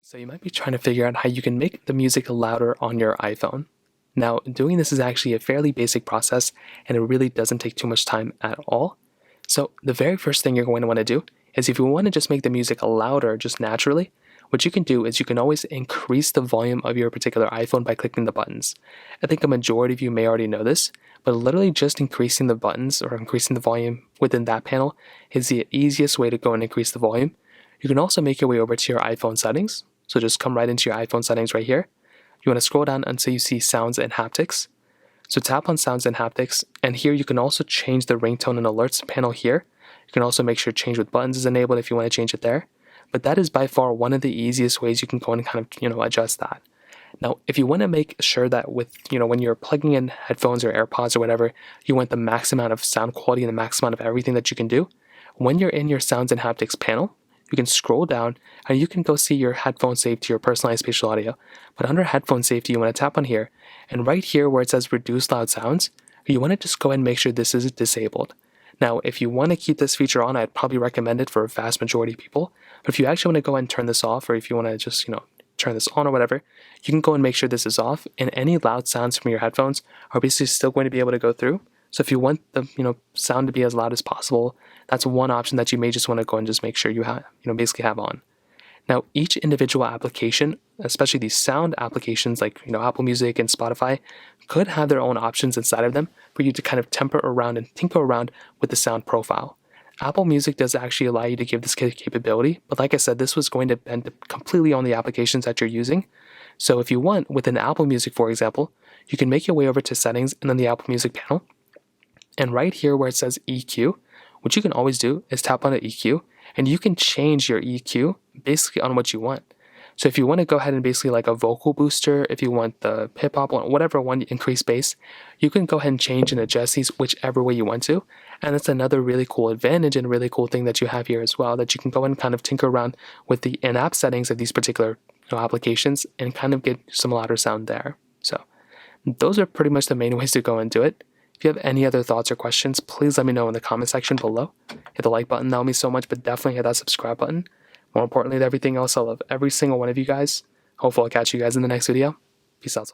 So you might be trying to figure out how you can make the music louder on your iPhone. Now, doing this is actually a fairly basic process and it really doesn't take too much time at all. So the very first thing you're going to want to do is if you want to just make the music louder just naturally, what you can do is you can always increase the volume of your particular iPhone by clicking the buttons. I think a majority of you may already know this, but literally just increasing the buttons or increasing the volume within that panel is the easiest way to go and increase the volume. You can also make your way over to your iPhone settings. So just come right into your iPhone settings right here. You want to scroll down until you see sounds and haptics. So tap on sounds and haptics, and here you can also change the ringtone and alerts panel here. You can also make sure change with buttons is enabled if you want to change it there. But that is by far one of the easiest ways you can go and kind of, adjust that. Now, if you want to make sure that with, when you're plugging in headphones or AirPods or whatever, you want the max amount of sound quality and the max amount of everything that you can do, when you're in your sounds and haptics panel, you can scroll down and you can go see your headphone saved to your personalized spatial audio. But under headphone safety, you want to tap on here, and right here where it says reduce loud sounds, you want to just go ahead and make sure this is disabled. Now, if you want to keep this feature on, I'd probably recommend it for a vast majority of people. But if you actually want to go ahead and turn this off, or if you want to just, turn this on or whatever, you can go and make sure this is off, and any loud sounds from your headphones are basically still going to be able to go through. So if you want the sound to be as loud as possible, that's one option that you may just want to go and just make sure you have basically have on. Now, each individual application, especially these sound applications like Apple Music and Spotify, could have their own options inside of them for you to kind of temper around and tinker around with the sound profile. Apple Music does actually allow you to give this capability, but like I said, this was going to depend completely on the applications that you're using. So if you want, within Apple Music, for example, you can make your way over to settings and then the Apple Music panel. And right here where it says EQ, what you can always do is tap on the EQ, and you can change your EQ basically on what you want. So if you want to go ahead and basically like a vocal booster, if you want the hip hop one, whatever one, increase bass, you can go ahead and change and adjust these whichever way you want to. And that's another really cool advantage and really cool thing that you have here as well, that you can go and kind of tinker around with the in-app settings of these particular applications and kind of get some louder sound there. So those are pretty much the main ways to go and do it. If you have any other thoughts or questions, please let me know in the comment section below. Hit the like button, that would mean so much, but definitely hit that subscribe button. More importantly than everything else, I love every single one of you guys. Hopefully I'll catch you guys in the next video. Peace out.